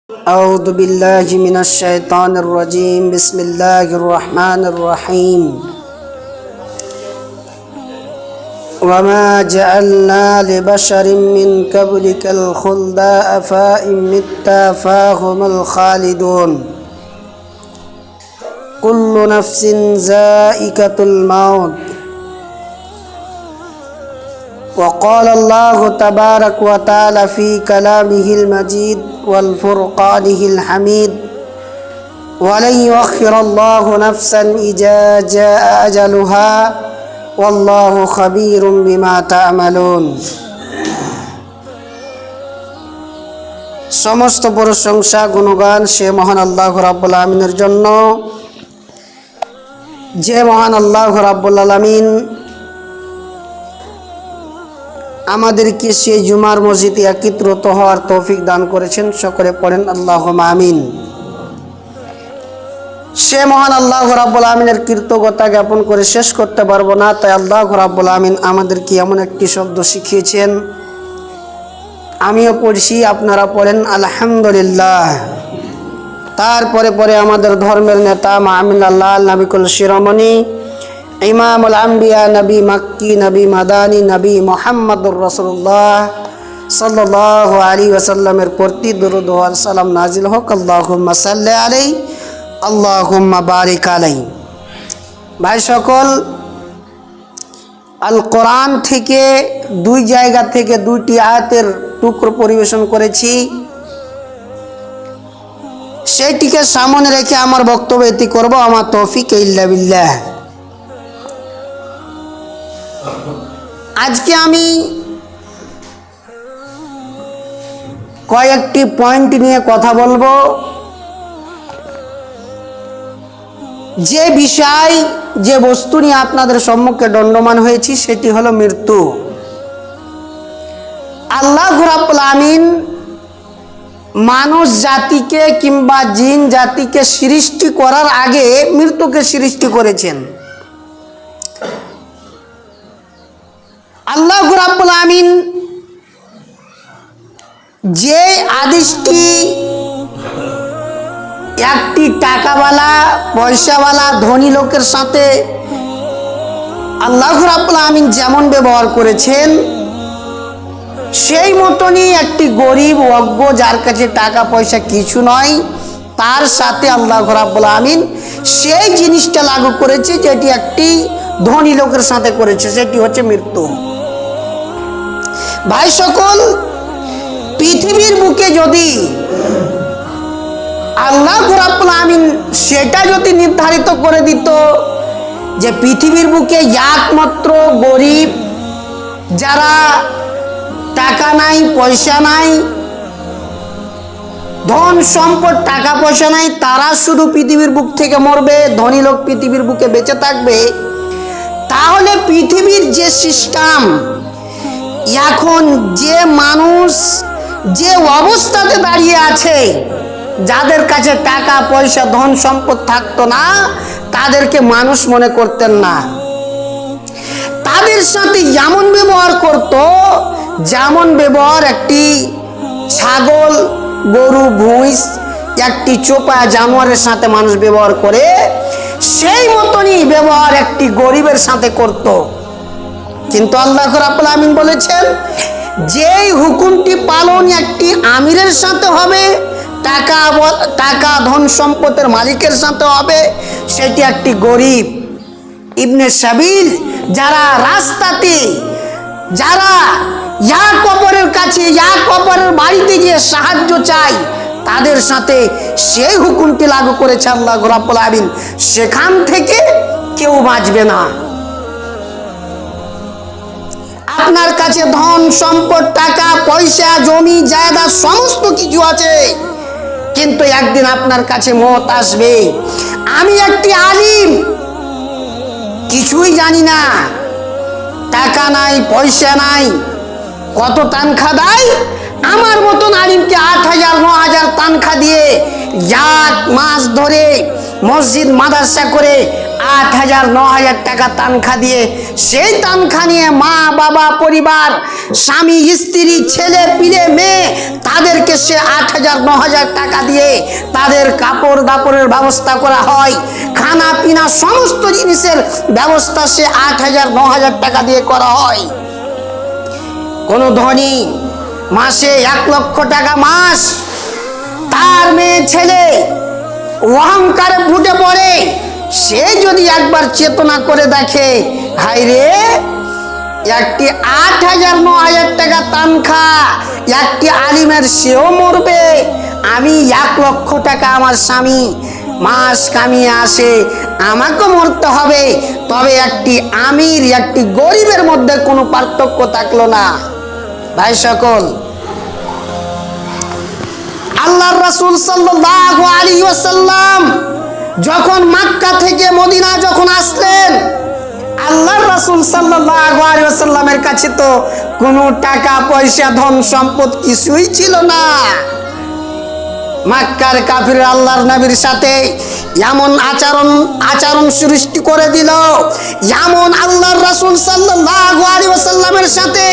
أعوذ بالله من الشيطان الرجيم بسم الله الرحمن الرحيم وما جعلنا لبشر من قبلك الخلد أفإن مت فهم الخالدون كل نفس ذائقة الموت وقال الله تبارك وتعالى في كلامه المجيد والفرقانه الحميد ولن يؤخر الله نفسا إذا جاء أجلها والله خبير بما تعملون। সমস্ত প্রশংসা গুণগান সে মহান আল্লাহ রাব্বুল আমিনের জন্য, যে মহান আল্লাহ রাব্বুল আলামিন আমাদেরকে সেই জুমার মসজিদে একত্রিত হওয়ার তৌফিক দান করেছেন। সকলে পড়েন আল্লাহুম্মা আমিন। সে মহান আল্লাহ রাব্বুল আমিনের কৃতজ্ঞতা জ্ঞাপন করে শেষ করতে পারবো না, তাই আল্লাহ রাব্বুল আমিন আমাদেরকে এমন একটি শব্দ শিখিয়েছেন, আমিও পড়ছি, আপনারা পড়েন আলহামদুলিল্লাহ। তারপরে পরে আমাদের ধর্মের নেতা মামিনুল্লাহ নবিকুল শিরোমণি ইমামুল আম্বিয়া নবী মক্কি নবী মাদানী নবী মুহাম্মদুর রাসূলুল্লাহ সাল্লাল্লাহু আলাইহি ওয়াসাল্লামের প্রতি দরুদ ও সালাম নাজিল হোক। আল্লাহুম্মা সাল্লি আলাইহি আল্লাহুম্মা বারিক আলাইহি। ভাই সকল, আল কোরআন থেকে দুই জায়গা থেকে দুইটি আয়াতের টুকরো পরিবেশন করেছি, সেটিকে সামনে রেখে আমার বক্তব্য এটি করব। আমার তৌফিক ইল্লা বিল্লাহ। আজকে আমি কয়েকটি পয়েন্ট নিয়ে কথা বলবো। যে বিষয়, যে বস্তু নিয়ে আপনাদের সম্মুখে দণ্ডমান হয়েছি সেটি হলো মৃত্যু। আল্লাহ রাব্বুল আমিন মানুষ জাতিকে কিংবা জিন জাতিকে সৃষ্টি করার আগে মৃত্যুকে সৃষ্টি করেছেন। আল্লাহ রাব্বুল আমিন যে আদেশটি একটি টাকাওয়ালা পয়সাওয়ালা ধনী লোকের সাথে আল্লাহ রাব্বুল আমিন যেমন ব্যবহার করেছেন, সেই মতনই একটি গরিব অজ্ঞ যার কাছে টাকা পয়সা কিছু নয়, তার সাথে আল্লাহ রাব্বুল আমিন সেই জিনিসটা লাগু করেছে যেটি একটি ধনী লোকের সাথে করেছে, সেটি হচ্ছে মৃত্যু। ভাই সকল, পৃথিবীর বুকে যদি আল্লাহ রাব্বুল আমিন সেটা যদি নির্ধারিত করে দিত যে পৃথিবীর বুকে একমাত্র গরিব, যারা টাকা নাই পয়সা নাই, ধন সম্পদ টাকা পয়সা নাই, তারা শুধু পৃথিবীর বুক থেকে মরবে, ধনী লোক পৃথিবীর বুকে বেঁচে থাকবে, তাহলে পৃথিবীর যে সিস্টেম, এখন যে মানুষ যে অবস্থাতে দাঁড়িয়ে আছে, যাদের কাছে টাকা পয়সা ধন সম্পদ থাকতো না, তাদেরকে মানুষ মনে করতেন না। তাদের সাথে এমন ব্যবহার করত যেমন ব্যবহার একটি ছাগল, গরু, ভুঁইস, একটি চোপা জানোয়ারের সাথে মানুষ ব্যবহার করে, সেই মতনই ব্যবহার একটি গরিবের সাথে করত। কিন্তু আল্লাহ রাব্বুল আমিন বলেছেন, যেই হুকুমটি পালন একটি আমিরের সাথে হবে, টাকা ধন সম্পদের মালিকের সাথে হবে, সেটি একটি গরিব ইবনে সাবিল, যারা রাস্তাতে, যারা ইয়া কবরের কাছে, ইয়া কবরের বাড়িতে গিয়ে সাহায্য চায়, তাদের সাথে সেই হুকুমটি লাগু করেছে আল্লাহ রাব্বুল আমিন। সেখান থেকে কেউ বাঁচবে না। আপনার কাছে ধন সম্পদ টাকা পয়সা জমি জায়গা সমস্ত কিছু আছে, কিন্তু একদিন আপনার কাছে মওত আসবে। আমি একটি আলিম, কিছুই জানি না, টাকা নাই পয়সা নাই, কত তানখা দেয়? আমার মতন আলিমকে 8,000 9,000 তানখা দিয়ে এক মাস ধরে মসজিদ মাদ্রাসা করে 8,000 9,000 টাকা তানখা দিয়ে, সেই তানখা নিয়ে মা বাবা পরিবার, স্বামী স্ত্রী ছেলে পিলে মেয়ে, তাদেরকে সে 8,000 9,000 টাকা দিয়ে তাদের কাপড় দাপড়ের ব্যবস্থা করা হয়, খানা পিনা সমস্ত জিনিসের ব্যবস্থা সে 8,000 9,000 টাকা দিয়ে করা হয়। কোন ধনী মাসে 1 লক্ষ টাকা মাস, তার মেয়ে ছেলে অহংকারে ফুটে পড়ে, সে যদি একবার চেতনা করে দেখে, হায় রে, একটি 8,000 9,000 টাকা তানখা একটি আলিমের, সেও মরবে, আমি 1 লক্ষ টাকা আমার স্বামী মাস কামিয়ে আসে, আমাকেও মরতে হবে। তবে একটি আমির একটি গরিবের মধ্যে কোনো পার্থক্য থাকলো না। ভাই সকল, আল্লাহর রাসূল সাল্লাল্লাহু আলাইহি ওয়াসাল্লাম যখন মক্কা থেকে মদিনা যখন আসলেন, আল্লাহর রাসূল সাল্লাল্লাহু আলাইহি ওয়াসাল্লামের কাছে তো কোনো টাকা পয়সা ধন সম্পদ কিছুই ছিল না। মক্কার কাফির আল্লাহর নবীর সাথে এমন আচরণ সৃষ্টি করে দিল, এমন আল্লাহর রাসূল সাল্লাল্লাহু আলাইহি ওয়াসাল্লামের সাথে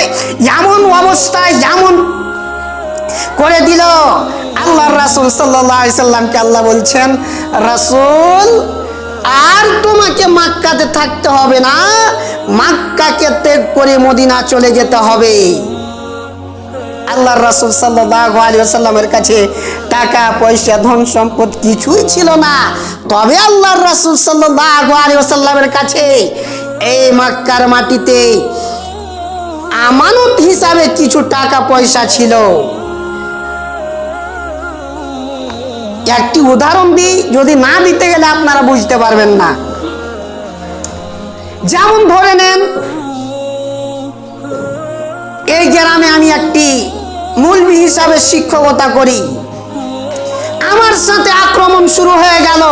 এমন অবস্থা এমন করে দিল, আল্লাহর রাসূল সাল্লাল্লাহু আলাইহি সাল্লামকে আল্লাহ বলছেন, রাসূল, আর তোমাকে মক্কাতে থাকতে হবে না, মক্কাকে ত্যাগ করে মদিনা চলে যেতে হবে। আল্লাহর রাসূল সাল্লাল্লাহু আলাইহি ওয়াসাল্লামের কাছে টাকা পয়সা ধন সম্পদ কিছুই ছিল না, তবে আল্লাহর রাসূল সাল্লাল্লাহু আলাইহি ওয়াসাল্লামের কাছে এই মক্কার মাটিতে আমানত হিসাবে কিছু টাকা পয়সা ছিল। একটি উদাহরণ দিই, যদি না দিতে গেলে আপনারা বুঝতে পারবেন না। যেমন ধরে নেন, এই গ্রামে আমি একটি মৌলবি হিসাবে শিক্ষকতা করি, আমার সাথে আক্রমণ শুরু হয়ে গেল,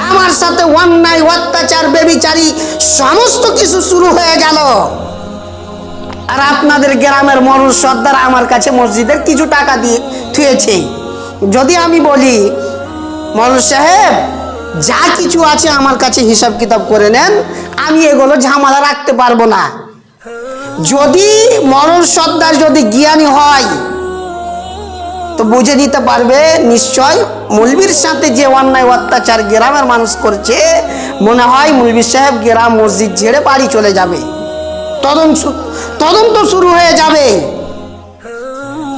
আমার সাথে অন্যায় অত্যাচার বেবিচারী সমস্ত কিছু শুরু হয়ে গেল। আর আপনাদের গ্রামের মরুল সর্দার আমার কাছে মসজিদের কিছু টাকা দিয়ে থুয়েছে। যদি আমি বলি, মরুল সাহেব, যা কিছু আছে আমার কাছে হিসাব কিতাব করে নেন, আমি এগুলো ঝামেলা রাখতে পারবো না। যদি মরুল সর্দার যদি জ্ঞানী হয় তো বুঝে নিতে পারবে, নিশ্চয় মৌলবীর সাথে যে অন্যায় অত্যাচার গ্রামের মানুষ করছে, মনে হয় মৌলবী সাহেব গ্রাম মসজিদ ছেড়ে বাড়ি চলে যাবে, তদন্ত শুরু হয়ে যাবে।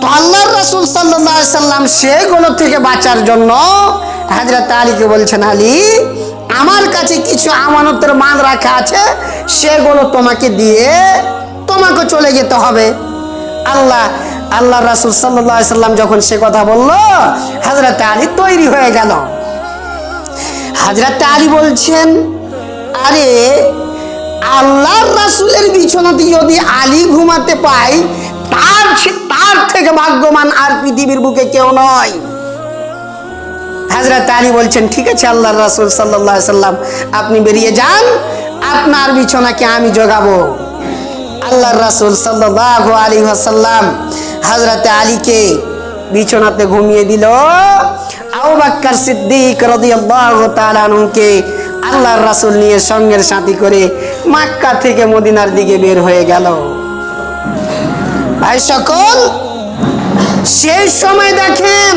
তো আল্লাহর রাসূল সাল্লাল্লাহু আলাইহি সাল্লাম সেগুলো থেকে বাঁচার জন্য হযরত আলীকে বলছেন, আলী, আমার কাছে কিছু আমানতের মাল রাখা আছে, সেগুলো তোমাকে দিয়ে তোমাকে চলে যেতে হবে। আল্লাহর রাসূল সাল্লাল্লাহু আলাইহি সাল্লাম যখন সে কথা বলল, হযরত আলী তৈরি হয়ে গেল। হযরত আলী বলছেন, আরে, আল্লাহর রাসূলের বিছানাতে যদি আলী ঘুমাতে পায়, তার থেকে ভাগ্যবান আর পৃথিবীর বুকে কেউ নয়। হযরত আলী বলছেন, ঠিক আছে আল্লাহর রাসূল সাল্লাল্লাহু আলাইহি সাল্লাম, আপনি বেরিয়ে যান, আপনার বিছানাকে আমি জোগাবো। আল্লাহর রাসূল সাল্লাল্লাহু আলাইহি ওয়াসাল্লাম হযরত আলীকে বিছানাতে ঘুমিয়ে দিল। আবু বকর সিদ্দিক রাদিয়াল্লাহু তাআলা আনহুকে আল্লাহর রাসূল নিয়ে সঙ্গের সাথী করে মক্কা থেকে মদিনার দিকে বের হয়ে গেল। ভাই সকল, সেই সময় দেখেন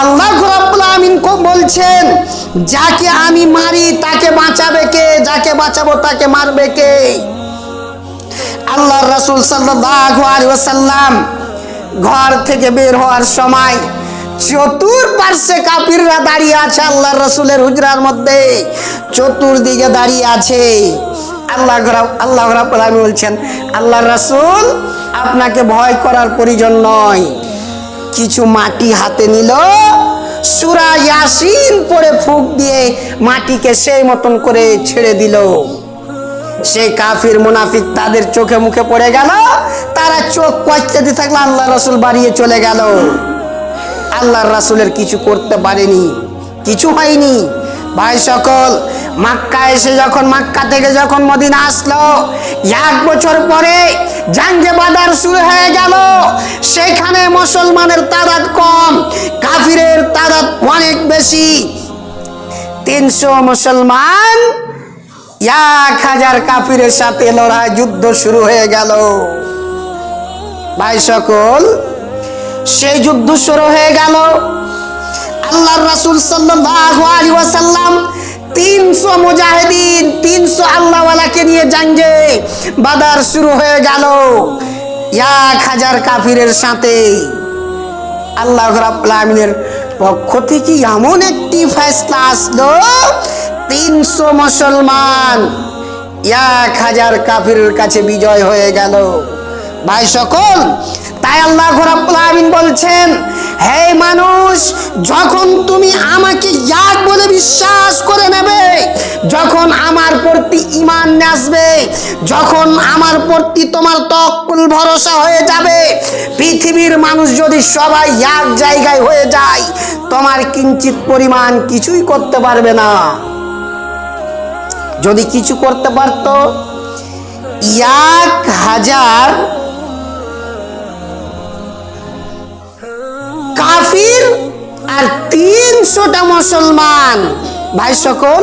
আল্লাহ রাব্বুল আমিন বলছেন, যাকে আমি মারি তাকে বাঁচাবে কে, যাকে বাঁচাবো তাকে মারবে কে। আল্লাহর রাসূল সাল্লাল্লাহু আলাইহি ওয়াসাল্লাম ঘর থেকে বের হওয়ার সময় চতুর্পার্শ্বে কাফিররা দাঁড়িয়ে আছে, আল্লাহর রাসূলের হুজরার মধ্যে চতুর্দিকে দাঁড়িয়ে আছে। আল্লাহ রাব্বুল আমিন বলছেন, আল্লাহর রাসূল, আপনাকে ভয় করার প্রয়োজন নয়। কিছু মাটি হাতে নিল, সূরা ইয়াসিন পড়ে ফুঁক দিয়ে মাটিকে সেই মতন করে ছেড়ে দিল। সেই কাফির মুনাফিক তাদের চোখে মুখে পড়ে গেল, তারা চোখ কচলাতে থাকলো, আল্লাহর রাসূল বাড়িয়ে চলে গেল। আল্লাহর রাসূলের কিছু করতে পারেনি, কিছু হয়নি। ভাই সকল, মক্কা এসে যখন মক্কা থেকে যখন মদিনা আসলো, 1 বছর পরে জাঙ্গে বাদার শুরু হয়ে গেল। সেখানে মুসলমানের তাদাদ কম, কাফিরের তাদাদ অনেক বেশি। 300 মুসলমান 1000 কাফিরের সাথে লড়াই, যুদ্ধ শুরু হয়ে গেল। ভাই সকল, সেই যুদ্ধ শুরু হয়ে গেল। আল্লাহর রাসূল সাল্লাল্লাহু আলাইহি ওয়াসাল্লাম 300 মুজাহিদিন, 300 আল্লাহওয়ালাকে নিয়ে জঙ্গে বাদার শুরু হয়ে গেল 1000 কাফিরের সাথে। আল্লাহ রাব্বুল আলামিনের পক্ষ থেকে এমন একটি ফয়সালা আসলো, 300 মুসলমান 1000 কাফিরের কাছে বিজয় হয়ে গেল। ভাই সকল, তাই আল্লাহ রাব্বুল আলামিন বলছেন, হে মানুষ, যখন তুমি আমাকে এক বলে বিশ্বাস করে নেবে, যখন আমার প্রতি ঈমান আসবে, যখন আমার প্রতি তোমার তাওয়াক্কুল ভরসা হয়ে যাবে, পৃথিবীর মানুষ যদি সবাই এক জায়গায় হয়ে যায়, তোমার কিঞ্চিত পরিমাণ কিছুই করতে পারবে না। যদি কিছু করতে পারত, 1000 কাফির আর 300টা মুসলমান, ভাই সকল,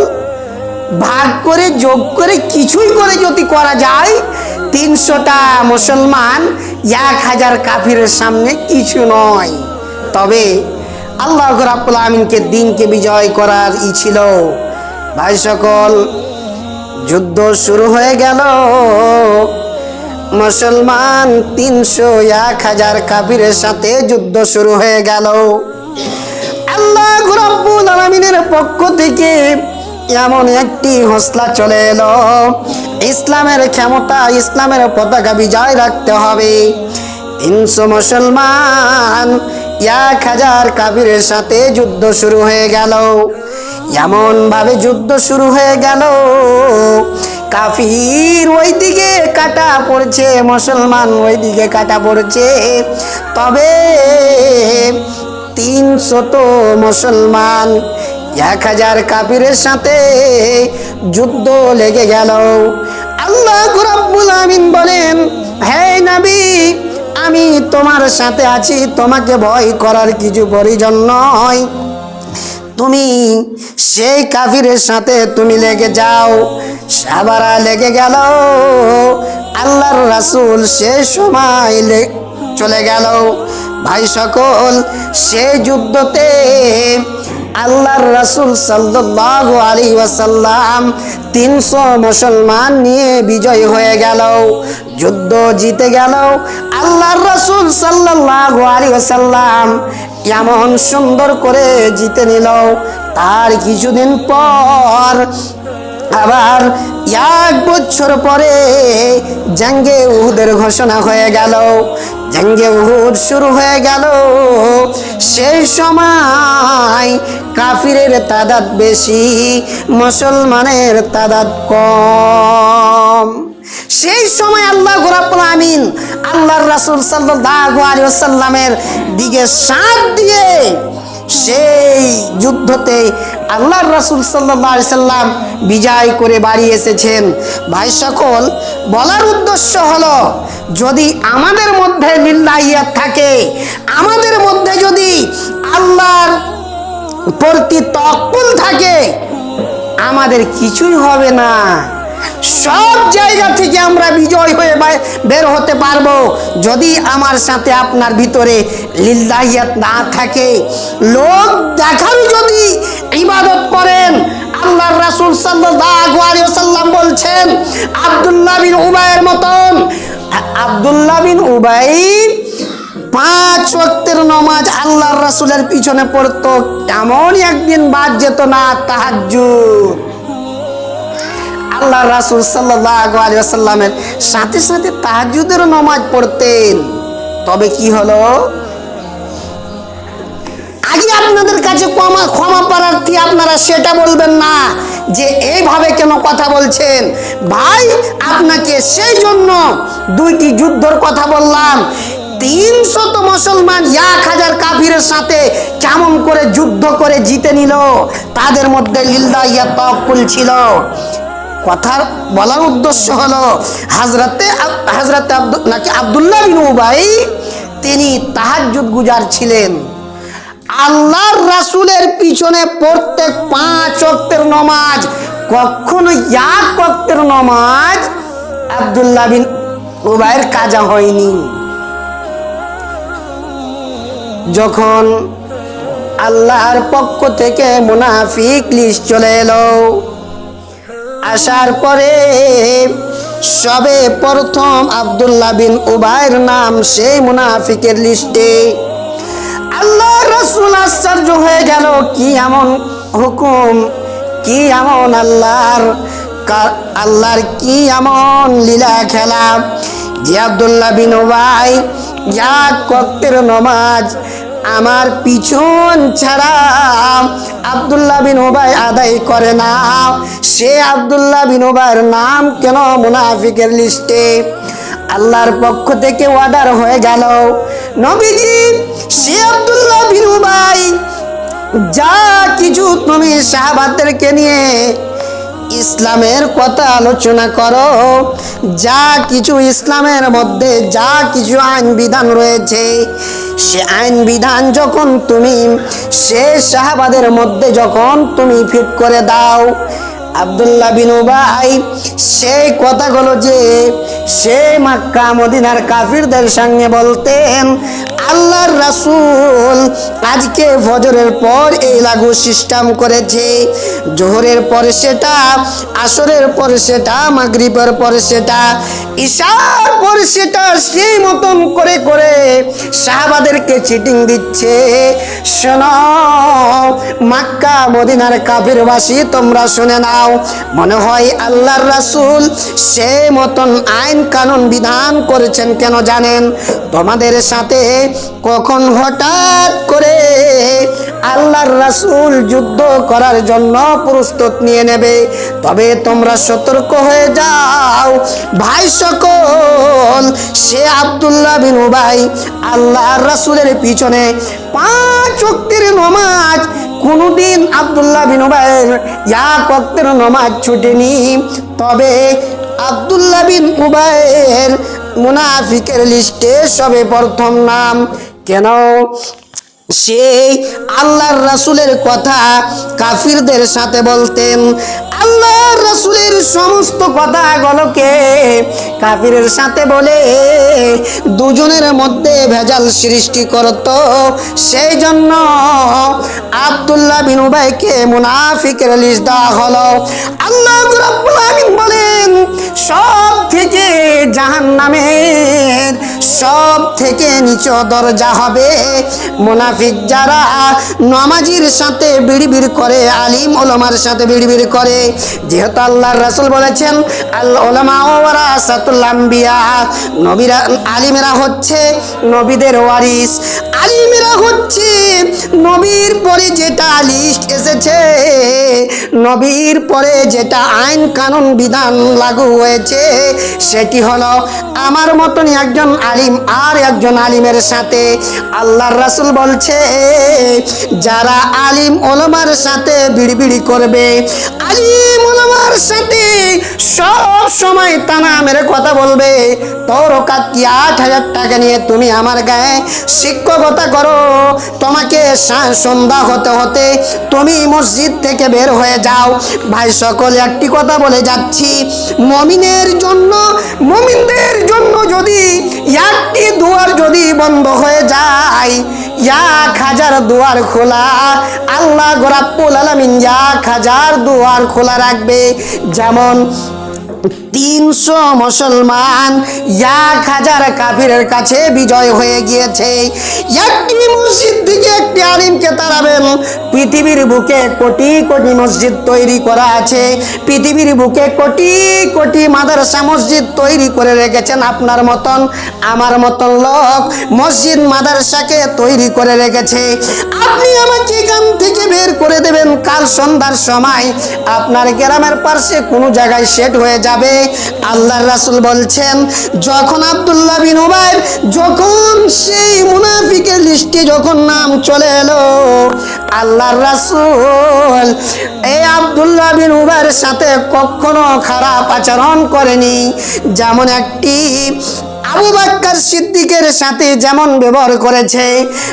ভাগ করে যোগ করে কিছুই করে যদি করা যায়, 300টা মুসলমান 1000 কাফিরের সামনে কিছু নয়। তবে আল্লাহ রাব্বুল আলামিনকে দিনকে বিজয় করার ছিল। ভাই সকল, যুদ্ধ শুরু হয়ে গেল। মুসলমান 1000 কাফিরের সাথে যুদ্ধ শুরু হয়ে গেল। আল্লাহ রাব্বুল আলামিনের পক্ষ থেকে এমন একটি হোসলা চলে এলো, ইসলামের ক্ষমতা, ইসলামের পতাকা বিজয় রাখতে হবে। 300 মুসলমান 1000 কাফিরের সাথে যুদ্ধ শুরু হয়ে গেল। এমন ভাবে যুদ্ধ শুরু হয়ে গেল, কাফির ওইদিকে কাটা পড়ছে, মুসলমান ওইদিকে কাটা পড়ছে। তবে 300 মুসলমান 1000 কাফিরের সাথে যুদ্ধ লেগে গেল। আল্লাহ রাব্বুল আলামিন বলেন, হে নবী, আমি তোমার সাথে আছি, তোমাকে ভয় করার কিছু প্রয়োজন নয়। তুমি সেই কাফিরের সাথে তুমি লেগে যাও। সাহাবারা লেগে গেল। আল্লাহর রাসূল সেই সময় চলে গেল। ভাই সকল, সেই যুদ্ধতে আল্লাহর রাসূল সাল্লাল্লাহু আলাইহি ওয়াসাল্লাম 300 মুসলমান নিয়ে বিজয় হয়ে গেল, যুদ্ধ জিতে গেল। আল্লাহর রাসূল সাল্লাল্লাহু আলাইহি ওয়াসাল্লাম এমন সুন্দর করে জিতে নিল। তার কিছুদিন পর আবার 1 বছর পরে জঙ্গে উহুদের ঘোষণা হয়ে গেল। জঙ্গে উহুদ শুরু হয়ে গেল। সেই সময় কাফিরের তাদাদ বেশি, মুসলমানের তাদাদ কম। সেই সময় আল্লাহ রাব্বুল আলামিন আল্লাহর রাসূল সাল্লাল্লাহু আলাইহি ওয়াসাল্লামের দিকে সাথ দিয়ে সেই যুদ্ধতে আল্লাহর রাসূল সাল্লাল্লাহু আলাইহি সাল্লাম বিজয় করে বাড়ি এসেছেন। ভাই সকল, বলার উদ্দেশ্য হলো, যদি আমাদের মধ্যে লিল্লাহিয়াত থাকে, আমাদের মধ্যে যদি আল্লাহর প্রতি তাওয়াক্কুল থাকে, আমাদের কিছুই হবে না। সব জায়গা থেকে আমরা বিজয় হয়ে বের হতে পারবো। যদি আমার সাথে আপনার ভিতরে লিল্লাহিয়াত না থাকে, লোক দেখার যদি ইবাদত করেন, আল্লাহর রাসূল সাল্লাল্লাহু আলাইহি ওয়াসাল্লাম বলছেন, আব্দুল্লাহ বিন উবাইয়ের মতন, আব্দুল্লাহ বিন উবাই 5 ওয়াক্তের নামাজ আল্লাহর রাসূলের পিছনে পড়তো, এমন একদিন বাদ যেত না তাহাজ্জুদ। আল্লাহর রাসূল সাল্লাল্লাহু আলাইহি ওয়াসাল্লামের সাথে সাথে তাহাজ্জুদের নামাজ পড়তেন। তবে কি হলো, আগে আপনাদের কাছে ক্ষমা প্রার্থী, আপনারা সেটা বলবেন না যে এইভাবে কেন কথা বলছেন। ভাই, আপনাকে সেই জন্য 2টি যুদ্ধের কথা বললাম। 300 মুসলমান 1000 কাফিরের সাথে কেমন করে যুদ্ধ করে জিতে নিল, তাদের মধ্যে লিল্লাহিয়াত তাওয়াক্কুল ছিল। কথার বলার উদ্দেশ্য হলো, হযরতে আব্দুল্লাহ বিন উবাই তিনি তাহাজ্জুদ গুজার ছিলেন। আল্লাহর রাসূলের পিছনে প্রত্যেক 5 ওয়াক্তের নামাজ, কখনো এক ওয়াক্তের নামাজ আব্দুল্লাহ বিন উবাইর কাজা হয়নি। যখন আল্লাহর পক্ষ থেকে মুনাফিক লিস্ট চলে এলো, আসার পরে সবে প্রথম আব্দুল্লাহ বিন উবাইর নাম সেই মুনাফিকের লিস্টে। আল্লাহ রাসূল আশ্চর্য হয়ে গেল, কি এমন হুকুম, কি এমন আল্লাহর কি এমন লীলা খেলা যে আব্দুল্লাহ বিন উবাই এক ওয়াক্তের নামাজ আমার পিছন ছাড়া আব্দুল্লাহ বিন উবাই আদায় করে না। সে আব্দুল্লাহ বিন উবাইয়ের নাম কেন মুনাফিকের লিস্টে? আল্লাহর পক্ষ থেকে অর্ডার হয়ে গেল, নবীজি সে আব্দুল্লাহ বিন উবাই যা কিছু তুমি সাহাবাদেরকে নিয়ে ইসলামের কথা আলোচনা করো, যা কিছু ইসলামের মধ্যে যা কিছু আইন বিধান রয়েছে, সে আইন বিধান যখন তুমি সে সাহাবাদের মধ্যে যখন তুমি ফিট করে দাও, আব্দুল্লাহ বিন উবাই সেই কথাগুলো যে সে মক্কা মদিনার কাফিরদের সঙ্গে বলতেন, আল্লাহর রাসূল আজকে ফজরের পর এই লাগু সিস্টেম করেছে, জোহরের পরে সেটা, আসরের পরে সেটা, মাগরিবের পরে সেটা, ইশার পরে সেটা, সেই মতন করে করে সাহাবাদেরকে চিটিং দিচ্ছে। শোনো মক্কা মদিনার কাফিরবাসী, তোমরা শুনে নাও, মনে হয় আল্লাহর রাসূল সে মতন আইন কানুন বিধান করেছেন কেন জানেন? তোমাদের সাথে কখন হঠাৎ করে আল্লাহর রাসূল যুদ্ধ করার জন্য প্রস্তুত নিয়ে নেবে, তবে তোমরা সতর্ক হয়ে যাও। ভাই সকল, সে আব্দুল্লাহ বিন উবাই আল্লাহর রাসূলের পিছনে 5 ওয়াক্তের নামাজ কোনদিন আব্দুল্লাহ বিন উবাইয়ের এক ওয়াক্তের নামাজ ছুটেনি। তবে আব্দুল্লাহ বিন উবাইয়ের মুনাফিকের লিস্টে সবে প্রথম নাম। কেন? সেই আল্লাহর রাসূলের কথা কাফিরদের সাথে বলতেন, আল্লাহর রাসূলের সমস্ত কথাগুলোকে কাফিরের সাথে বলে দুজনের মধ্যে ভেজাল সৃষ্টি করত। সেই জন্য আব্দুল্লাহ বিন উবাইকে মুনাফিকের লিস্ট দেওয়া হলো। আল্লাহ রাব্বুল আলামিন বলেন, সব থেকে জাহান্নামের সব থেকে নিচু দরজা হবে মুনাফিক যারা নামাজির সাথে বিড়বিড় করে, আলিম ওলামার সাথে বিড়বিড় করে। যেহেতু আল্লাহর রাসূল বলেছেন, আল উলামা ওয়ারাসাতুল আম্বিয়া, নবীরা আলিমেরা হচ্ছে নবীদের ওয়ারিস। আলিমেরা হচ্ছে নবীর পরে যেটা লিস্ট এসেছে, নবীর পরে যেটা আইন কানুন বিধান লাগু হয়েছে, সেটি হলো আমার মতনই একজন আলিম আর একজন আলিমের সাথে। আল্লাহর রাসূল বলছে, যারা আলিম ওলামার সাথে বিড়বিড়ি করবে, আলিম ওলামার সাথে সব সময় তানা মেরে কথা বলবে, তোর ওকাত কি 8,000 টাকা নিয়ে তুমি আমার গায়ে শিক্ষকতা করো, তোমাকে সন্ধ্যা হতে হতে তুমি মসজিদ থেকে বের হয়ে যাও। ভাই সকল, একটি কথা বলে যাচ্ছি, মুমিনের জন্য, মুমিনদের জন্য যদি একটি দুয়ার যদি বন্ধ হয়ে যায়, 1,000 দুয়ার খোলা আল্লাহ রাব্বুল আলামিন 1,000 দুয়ার খোলা রাখবে। যেমন 300 মুসলমান 1,000 কাফিরের কাছে বিজয় হয়ে গিয়েছে। একটি মসজিদ থেকে একটি আলিমকে তাড়াবেন। পৃথিবীর বুকে কোটি কোটি মসজিদ তৈরি করা আছে, পৃথিবীর বুকে কোটি কোটি মাদ্রাসা মসজিদ তৈরি করে রেখেছেন আপনার মতন আমার মতন লোক, মসজিদ মাদ্রাসাকে তৈরি করে রেখেছে। আপনি আমাকে এখান থেকে বের করে দেবেন, কাল সন্ধ্যার সময় আপনার গ্রামের পাশে কোনো জায়গায় সেট হয়ে যাবে। আল্লাহর রাসূল বলছেন, যখন আব্দুল্লাহ বিন উবাইর যখন সেই মুনাফিকের লিস্টে যখন নাম চলে এলো, আল্লাহর রাসূল এই আব্দুল্লাহ বিন উবাইর সাথে কখনো খারাপ আচরণ করেনি। যেমন একটি আবু বকর সিদ্দিকের সাথে যেমন ব্যবহার করেছে,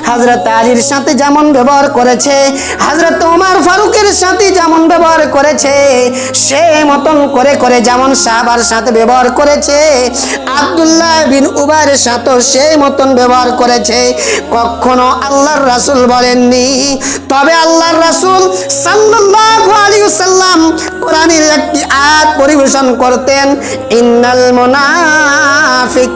হযরত আলীর সাথে যেমন ব্যবহার করেছে, হযরত ওমর ফারুকের সাথে যেমন ব্যবহার করেছে, সে মতন করে করে যেমন সাহাবার সাথে ব্যবহার করেছে, আব্দুল্লাহ বিন উবাইর সাথে সেই মতন ব্যবহার করেছে। কখনো আল্লাহর রাসূল বলেননি। তবে আল্লাহর রাসূল সাল্লাল্লাহু আলাইহি ওয়াসাল্লাম কোরআনের একটি আয়াত পরিবেশন করতেন, ইন্নাল মুনাফিকিনা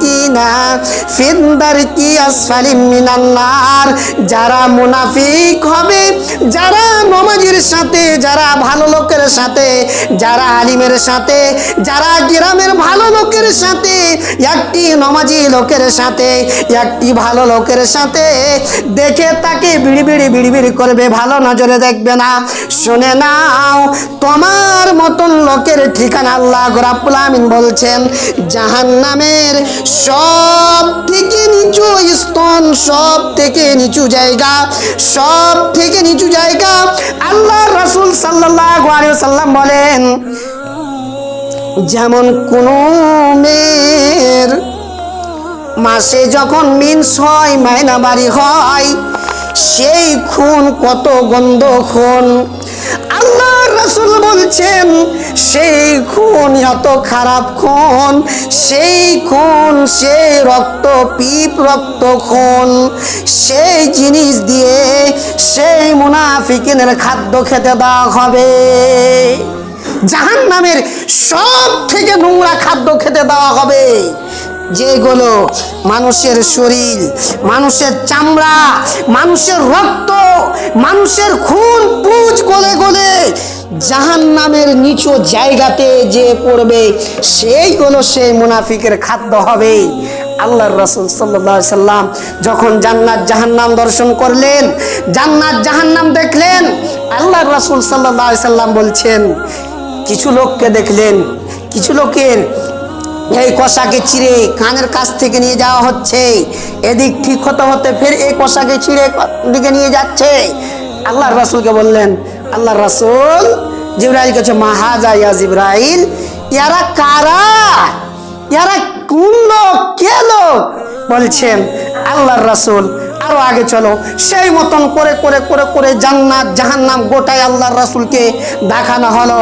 ফিদ দারকি আসফালি মিনান নার। যারা মুনাফিক হবে, যারা নমাজের সাথে, যারা ভালো লোকের সাথে, যারা আলিমের সাথে, যারা গ্রামের ভালো লোকের সাথে, একটি নমাজি লোকের সাথে, একটি ভালো লোকের সাথে দেখে তাকে বিড়ি করবে, ভালো নজরে দেখবে না। শুনে নাও, তোমার মতন লোকের ঠিকানা আল্লাহ রাব্বুল আমিন বলছেন জাহান্নামের সব থেকে নিচু স্থান, সব থেকে নিচু জায়গা, সব থেকে নিচু জায়গা। আল্লাহ রাসূল সাল্লাল্লাহু আলাইহি ওয়াসাল্লাম বলেন, যেমন কোন মেয়ের মাসে যখন মিন্স হয়, মায়না বাড়ি হয়, সেই খুন কত গন্ধ খুন। আল্লাহ রাসূল বলছেন সেই খুন এত খারাপ খুন, সেই খুন, সেই রক্ত, পিপ রক্ত খুন, সেই জিনিস দিয়ে সেই মুনাফিকিনের খাদ্য খেতে দেওয়া হবে। জাহান্নামের সব থেকে নোংরা খাদ্য খেতে দেওয়া হবে, যেগুলো মানুষের শরীর, মানুষের চামড়া, মানুষের রক্ত, মানুষের খুন পুজ গলে গলে জাহান্নামের নিচু জায়গাতে যে পড়বে, সেইগুলো সেই মুনাফিকের খাদ্য হবে। আল্লাহর রাসূল সাল্লাল্লাহু আলাইহি সাল্লাম যখন জান্নাত জাহান্নাম দর্শন করলেন, জান্নাত জাহান্নাম দেখলেন, আল্লাহর রাসূল সাল্লাল্লাহু আলাইহি সাল্লাম বলছেন, কিছু লোককে দেখলেন, কিছু লোকের এই কষাকে চিড়ে কানের কাছ থেকে নিয়ে যাওয়া হচ্ছে, এদিক ঠিক হতে হতে ফের এই কষাকে চিড়ে দিকে নিয়ে যাচ্ছে। আল্লাহর রাসূলকে বললেন, আল্লাহর রাসূল জিবরাইল কাছে, মা হাযা ইয়া জিবরাইল, এরা কারা, এরা কোন লোক, কে লোক? বলছেন আল্লাহর রাসূল আরো আগে চলো। সেই মতন করে করে করে করে জান্নাত জাহান্নাম গোটায় আল্লাহর রাসূলকে দেখানো হলো।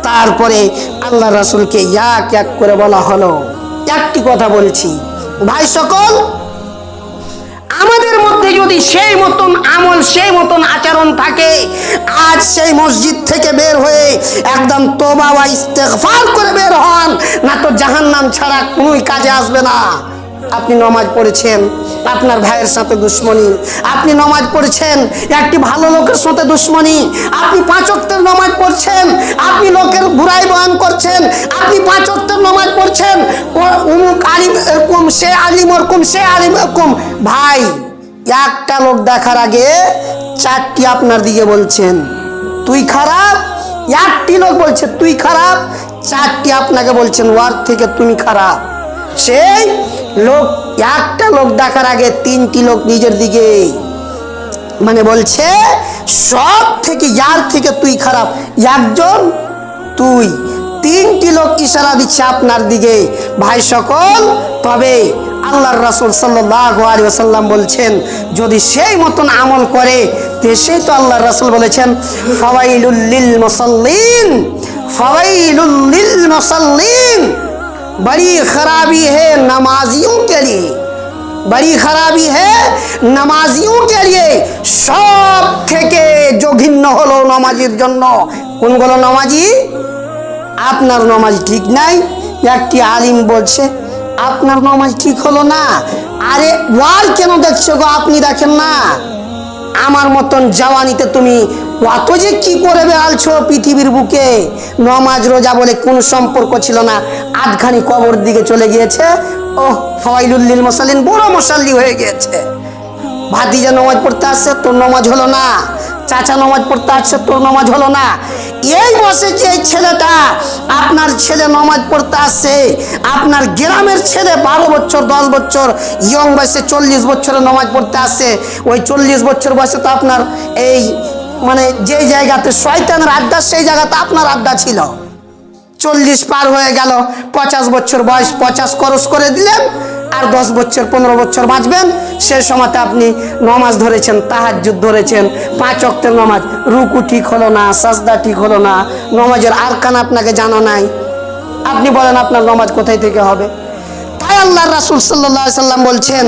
তারপরে আল্লাহ রাসূলকে এক এক করে বলা হলো। একটি কথা বলছি ভাই সকল, আমাদের মধ্যে যদি সেই মতন আমল, সেই মতন আচরণ থাকে, আজ সেই মসজিদ থেকে বের হয়ে একদম তওবা ওয়া ইস্তেগফার করে বের হন, না তো জাহান্নাম ছাড়া কোনোই কাজে আসবে না। আপনি নামাজ পড়েছেন, আপনার ভাইয়ের সাথে দুশ্মনী, আপনি নামাজ পড়েছেন, একটি ভালো লোকের সাথে দুশ্মনী, আপনি 5 ওয়াক্তের নামাজ পড়ছেন, আপনি লোকের বুরাই বয়ান করছেন, আপনি 5 ওয়াক্তের নামাজ পড়ছেন, অমুক আলিম এরকম, সে আলিম ওরকম, সে আলিম এরকম। ভাই, একটা লোক দেখার আগে 4টি আপনার দিকে বলছেন তুই খারাপ, একটি লোক বলছে তুই খারাপ, 4টি আপনাকে বলছেন ওর থেকে তুমি খারাপ। সেই লোক, একটা লোক দেখার আগে 3টি লোক নিজের দিকে মানে বলছে সব থেকে, ইয়ার থেকে তুই খারাপ, একজন তুই, 3টি লোক ইশারা দিচ্ছে আপনার দিকে। ভাই সকল, তবে আল্লাহর রাসূল সাল্লাল্লাহু আলাইহি ওয়াসাল্লাম বলছেন যদি সেই মতন আমল করে, সেই তো আল্লাহর রাসূল বলেছেন ফাওয়াইলুল লিল মুসাল্লিন, ফাওয়াইলুল লিল মুসাল্লিন, बड़ी खराबी है नमाजियों के लिए, बड़ी खराबी है नमाजियों के लिए। সব থেকে জঘন্য হলো নামাজের জন্য। কোনগুলো নামাজি? আপনার নামাজ ঠিক নাই, একটি আলিম বলছে আপনার নামাজ ঠিক হলো না, আরে ওয়ার কেন দেখছো গো, আপনি দেখেন না? আমার মতন জওয়ানিতে তুমি কত যে কি করে বেড়ালছো পৃথিবীর বুকে, নামাজ রোজা বলে কোন সম্পর্ক ছিল না, আধখানি কবর দিকে চলে গিয়েছে। ও ফাওয়াইলুল লিল মুসাল্লিন, বড় মুসাল্লি হয়ে গিয়েছে। ভাতিজা নামাজ পড়তে আসছে, তোর নামাজ হলো না, চাচা নামাজ পড়তে আসছে, তোর নামাজ হলো না। এই বসেছে এই ছেলেটা, আপনার ছেলে নামাজ পড়তে আসছে, আপনার গ্রামের ছেলে 12 বছর 10 বছর ইয়ং বয়সে 40 বছরে নামাজ পড়তে আসছে। ওই 40 বছর বয়সে তো আপনার এই মানে যে জায়গাতে শয়তানের আড্ডা, সেই জায়গাতে আপনার আড্ডা ছিল। 40 পার হয়ে গেল, 50 বছর বয়স, 50 খরচ করে দিলেন, আর 10 বছর 15 বছর বাঁচবেন। সে সময়তে আপনি নমাজ ধরেছেন, তাহাজ্জুদ ধরেছেন, 5 ওয়াক্তের নমাজ, রুকু ঠিক হলো না, সাজদা ঠিক হলো না, নমাজের আরকান আপনাকে জানা নাই, আপনি বলেন আপনার নমাজ কোথায় থেকে হবে? তাই আল্লাহর রাসূল সাল্লাল্লাহু আলাইহি সাল্লাম বলছেন,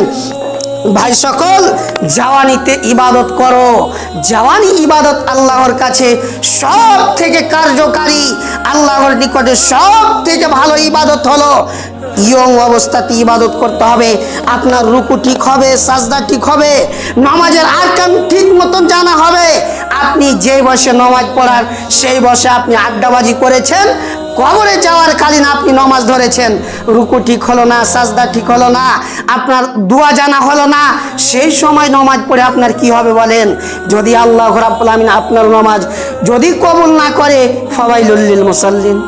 ভাই সকল, জওয়ানিতে ইবাদত করো। জওয়ানি ইবাদত আল্লাহর কাছে সব থেকে কার্যকারী, আল্লাহর নিকটে সব থেকে ভালো ইবাদত হলো ইয়ং অবস্থাতে ইবাদত করতে হবে। আপনার রুকু ঠিক হবে, সাজদা ঠিক হবে, নামাজের আরকান ঠিক মতন জানা হবে। আপনি যে বসে নামাজ পড়ার সেই বসে আপনি আড্ডাবাজি করেছেন, কবরে যাওয়ার কালীন আপনি নামাজ ধরেছেন, রুকু ঠিক হলো না, সাজদা ঠিক হলো না, আপনার দোয়া জানা হলো না, সেই সময় নামাজ পড়ে আপনার কি হবে বলেন? যদি আল্লাহ রাব্বুল আমিন আপনার নামাজ যদি কবুল না করে, ফাওয়াইলুল লিল মুসাল্লিন,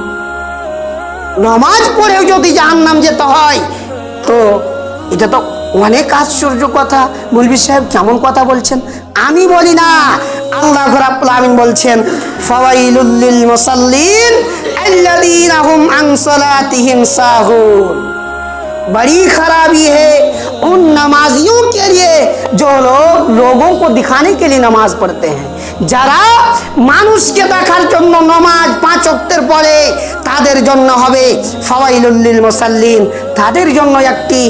নামাজ পড়েও যদি জাহান্নাম যেতে হয়, তো এটা তো অনেক আশ্চর্য কথা। মৌলভী সাহেব কেমন কথা বলছেন? আমি বলি না, আল্লাহ রাব্বুল আমিন বলছেন, ফাওয়াইলুল লিল মুসাল্লিন আল্লাযীনা হুম আন সালাতিহিম সাহুন। बड़ी खराबी है उन नमाजियों के लिए जो लोग लोगों को दिखाने के लिए नमाज पढ़ते हैं। যারা মানুষকে দেখার জন্য নামাজ 5 ওয়াক্তের পরে, তাদের জন্য হবে ফাওয়াইলুল লিল মুসাল্লিন, তাদের জন্য একটি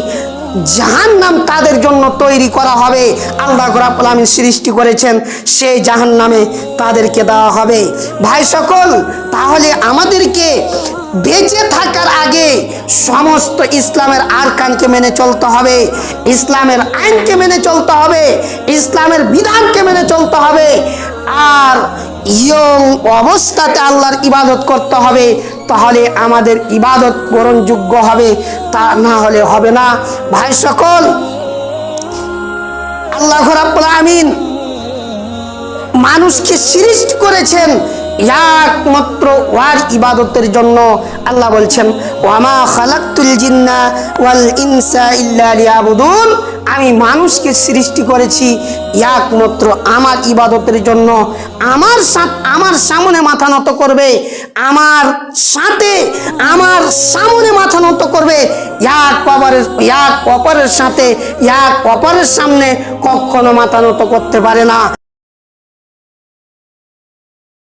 জাহান্নাম তাদের জন্য তৈরি করা হবে। আল্লাহ রাব্বুল আমিন সৃষ্টি করেছেন, সেই জাহান্নামে তাদেরকে দেওয়া হবে। ভাই সকল, তাহলে আমাদেরকে বেঁচে থাকার আগে সমস্ত ইসলামের আরকানকে মেনে চলতে হবে, ইসলামের আইনকে মেনে চলতে হবে, ইসলামের বিধানকে মেনে চলতে হবে, আর ইয়ং অবস্থাতে আল্লাহর ইবাদত করতে হবে। তাহলে আমাদের ইবাদত গ্রহণযোগ্য হবে, তা না হলে হবে না। ভাই সকল, আল্লাহ রাব্বুল আমিন মানুষকে সৃষ্টি করেছেন একমাত্র ওয়ার ইবাদতের জন্য। আল্লাহ বলছেন, ওয়ামা খালাকতুল জিন্না ওয়াল ইনসা ইল্লা লিয়াবুদুন, আমি মানুষকে সৃষ্টি করেছি একমাত্র আমার ইবাদতের জন্য। আমার সামনে মাথা নত করবে, আমার সাথে আমার সামনে মাথা নত করবে, এক অপরের সাথে এক অপরের সামনে কখনো মাথা নত করতে পারে না।